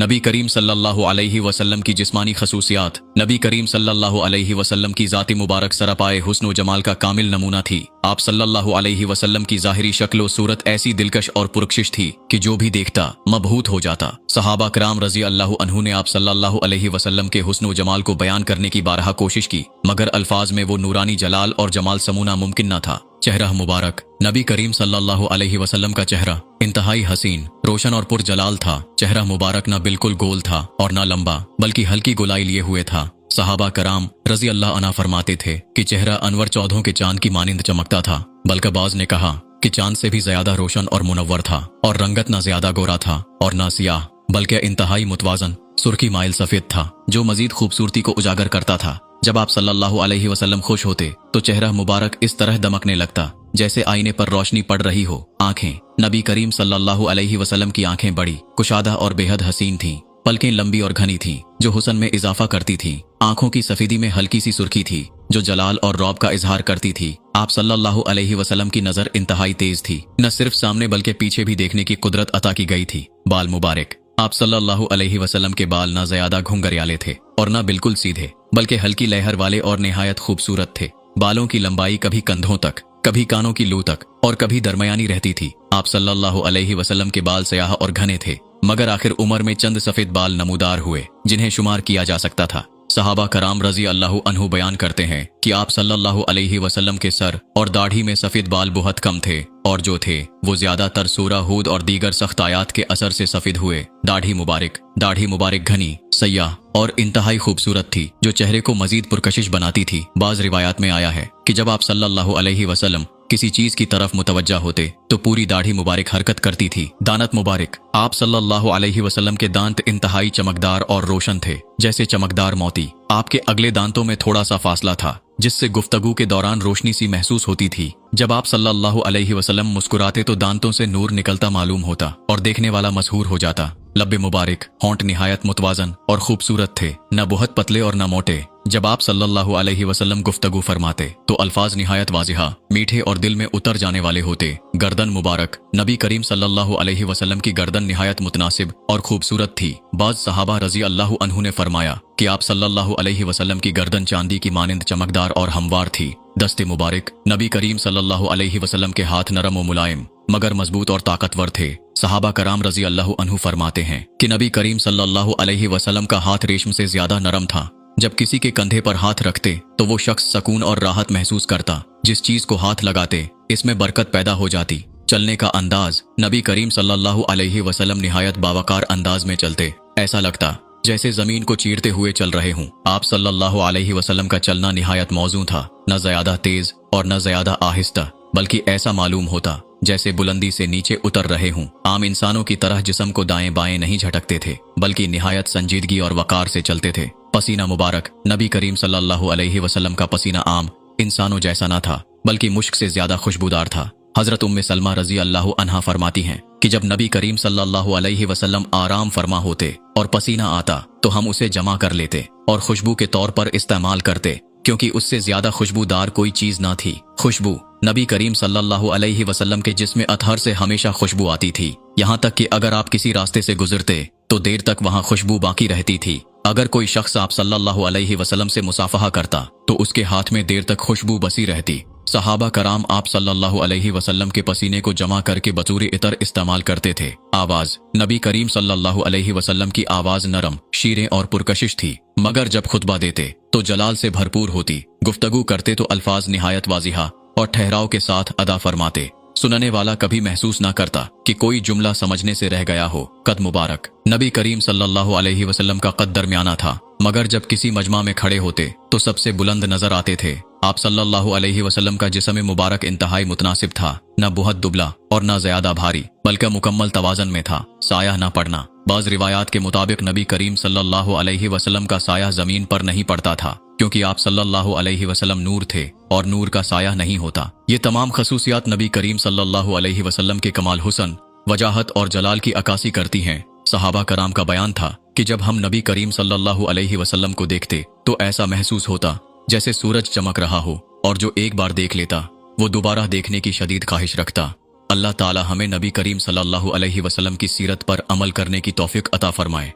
नबी करीम सल्लल्लाहु अलैहि वसल्लम की जिस्मानी खसूसियात। नबी करीम सल्लल्लाहु अलैहि वसल्लम की ज़ात मुबारक सरापाए हुस्न व जमाल का कामिल नमूना थी। आप सल्लल्लाहु अलैहि वसल्लम की ज़ाहिरी शक्ल सूरत ऐसी दिलकश और पुरकशिश थी कि जो भी देखता मबहूत हो जाता। सहाबा कराम रज़ी अल्लाह अन्हु ने आप सल्लल्लाहु अलैहि वसल्लम के हुस्न व जमाल को बयान करने की बारहा कोशिश की, मगर अल्फाज में वो नूरानी जलाल और जमाल समूना मुमकिन न था। चेहरा मुबारक। नबी करीम सल्लल्लाहु अलैहि वसल्लम का चेहरा इंतहाई हसीन, रोशन और पुरजलाल था। चेहरा मुबारक न बिल्कुल गोल था और न लंबा, बल्कि हल्की गोलाई लिए हुए था। सहाबा कराम रज़ी अल्लाह अन्हा फरमाते थे कि चेहरा अनवर चौधों के चांद की मानिंद चमकता था। बल्कबाज ने कहा कि चांद से भी ज्यादा रोशन और मुनव्वर था, और रंगत न ज्यादा गोरा था और न सियाह, बल्कि इंतहाई मुतवाजन सुर्खी माइल सफेद था, जो मजीद खूबसूरती को उजागर करता था। जब आप सल्लल्लाहु अलैहि वसल्लम खुश होते तो चेहरा मुबारक इस तरह दमकने लगता जैसे आईने पर रोशनी पड़ रही हो। आंखें। नबी करीम सल्लल्लाहु अलैहि वसल्लम की आंखें बड़ी, कुशादा और बेहद हसीन थीं। पलकें लंबी और घनी थीं, जो हुस्न में इजाफा करती थीं। आंखों की सफेदी में हल्की सी सुर्खी थी, जो जलाल और रौब का इजहार करती थी। आप सल्लल्लाहु अलैहि वसल्लम की नजर इंतहाई तेज थी, न सिर्फ सामने बल्कि पीछे भी देखने की कुदरत अता की गई थी। बाल मुबारक। आप सल्लल्लाहु अलैहि वसल्लम के बाल न ज्यादा घुंघरियाले थे और न बिल्कुल सीधे, बल्कि हल्की लहर वाले और निहायत खूबसूरत थे। बालों की लंबाई कभी कंधों तक, कभी कानों की लू तक और कभी दरमियानी रहती थी। आप सल्लल्लाहु अलैहि वसल्लम के बाल स्याह और घने थे, मगर आखिर उम्र में चंद सफेद बाल नमूदार हुए जिन्हें शुमार किया जा सकता था। सहाबा कराम रज़ी अल्लाह अन्हु बयान करते हैं कि आप सल्लल्लाहु अलैहि वसल्लम के सर और दाढ़ी में सफेद बाल बहुत कम थे, और जो थे वो ज्यादातर सूरा हूद और दीगर सख्त आयात के असर से सफेद हुए। दाढ़ी मुबारक घनी, सयाह और इंतहाई खूबसूरत थी, जो चेहरे को मजीद पुरकशिश बनाती थी। बाज रिवायात में आया है कि जब आप सल्लल्लाहु अलैहि वसल्लम किसी चीज की तरफ मुतवज्जा होते तो पूरी दाढ़ी मुबारक हरकत करती थी। दानत मुबारक। आप सल्लल्लाहु अलैहि वसल्लम के दांत इंतहाई चमकदार और रोशन थे, जैसे चमकदार मोती। आपके अगले दांतों में थोड़ा सा फासला था, जिससे गुफ्तगू के दौरान रोशनी सी महसूस होती थी। जब आप सल्लल्लाहु अलैहि वसल्लम मुस्कुराते तो दांतों से नूर निकलता मालूम होता और देखने वाला मशहूर हो जाता। लब्बे मुबारक। होंठ निहायत मुतवाजन और खूबसूरत थे, न बहुत पतले और न मोटे। जब आप सल्लल्लाहु अलैहि वसल्लम गुफ्तगू फरमाते तो अल्फाज निहायत वाजिहा, मीठे और दिल में उतर जाने वाले होते। गर्दन मुबारक। नबी करीम सल्लल्लाहु अलैहि वसल्लम की गर्दन निहायत मुतनासिब और खूबसूरत थी। बाज सहाबा रज़ी अल्लाह अन्हु ने फरमाया कि आप सल्लल्लाहु अलैहि वसल्लम की गर्दन चांदी की मानिंद चमकदार और हमवार थी। दस्ते मुबारक। नबी करीम सल्लल्लाहु अलैहि वसल्लम के हाथ नरम व मुलायम, मगर मजबूत और ताकतवर थे। सहाबा कराम रज़ी अल्लाह अन्हु फरमाते हैं कि नबी करीम सल्लल्लाहु अलैहि वसल्लम का हाथ रेशम से ज्यादा नरम था। जब किसी के कंधे पर हाथ रखते तो वो शख्स सकून और राहत महसूस करता। जिस चीज को हाथ लगाते इसमें बरकत पैदा हो जाती। चलने का अंदाज। नबी करीम सल्लल्लाहु अलैहि वसल्लम निहायत बावकार अंदाज में चलते, ऐसा लगता जैसे जमीन को चीरते हुए चल रहे हों। आप सल्लल्लाहु अलैहि वसल्लम का चलना निहायत मौजू था, न ज्यादा तेज और न ज्यादा आहिस्ता, बल्कि ऐसा मालूम होता जैसे बुलंदी से नीचे उतर रहे हों। आम इंसानों की तरह जिस्म को दाएं बाएं नहीं झटकते थे, बल्कि निहायत संजीदगी और वकार से चलते थे। पसीना मुबारक। नबी करीम सल्लल्लाहु अलैहि वसल्लम का पसीना आम इंसानों जैसा न था, बल्कि मुश्क से ज्यादा खुशबूदार था। हजरत उम्मे सलमा रज़ी अल्लाह अन्हा फरमाती हैं कि जब नबी करीम सल्लल्लाहु अलैहि वसल्लम आराम फरमा होते और पसीना आता तो हम उसे जमा कर लेते और खुशबू के तौर पर इस्तेमाल करते, क्योंकि उससे ज्यादा खुशबूदार कोई चीज ना थी। खुशबू। नबी करीम सल्लल्लाहु अलैहि वसल्लम के जिस्म अतहर से हमेशा खुशबू आती थी, यहाँ तक कि अगर आप किसी रास्ते से गुजरते तो देर तक वहाँ खुशबू बाकी रहती थी। अगर कोई शख्स आप सल्लल्लाहु अलैहि वसल्लम से मुसाफहा करता तो उसके हाथ में देर तक खुशबू बसी रहती। सहाबा कराम आप सल्लल्लाहु अलैहि वसल्लम के पसीने को जमा करके बतूरे इतर इस्तेमाल करते थे। आवाज। नबी करीम सल्लल्लाहु अलैहि वसल्लम की आवाज नरम, शीरें और पुरकशिश थी, मगर जब खुतबा देते तो जलाल से भरपूर होती। गुफ्तगू करते तो अल्फाज निहायत वाजिहा और ठहराव के साथ अदा फरमाते। सुनने वाला कभी महसूस ना करता कि कोई जुमला समझने से रह गया हो। कद मुबारक। नबी करीम सल्लल्लाहु अलैहि वसल्लम का कद दरमियाना था, मगर जब किसी मजमा में खड़े होते तो सबसे बुलंद नजर आते थे। आप सल्लल्लाहु अलैहि वसल्लम का जिस्म मुबारक इंतहाई मुतनासिब था, न बहुत दुबला और न ज्यादा भारी, बल्कि मुकम्मल तवाजन में था। साया न पड़ना। बाज रिवायात के मुताबिक नबी करीम सल्लल्लाहु अलैहि वसल्लम का साया जमीन पर नहीं पड़ता था, क्योंकि आप सल्लल्लाहु अलैहि वसल्लम नूर थे और नूर का साया नहीं होता। ये तमाम खसूसियात नबी करीम सल्लल्लाहु अलैहि वसल्लम के कमाल हुस्न, वजाहत और जलाल की अक्कासी करती हैं। सहाबा कराम का बयान था कि जब हम नबी करीम सल्लल्लाहु अलैहि वसल्लम को देखते तो ऐसा महसूस होता जैसे सूरज चमक रहा हो, और जो एक बार देख लेता वो दोबारा देखने की शदीद ख्वाहिश रखता। अल्लाह ताला हमें नबी करीम सल्लल्लाहु अलैहि वसल्लम की सीरत पर अमल करने की तौफीक अता फरमाए।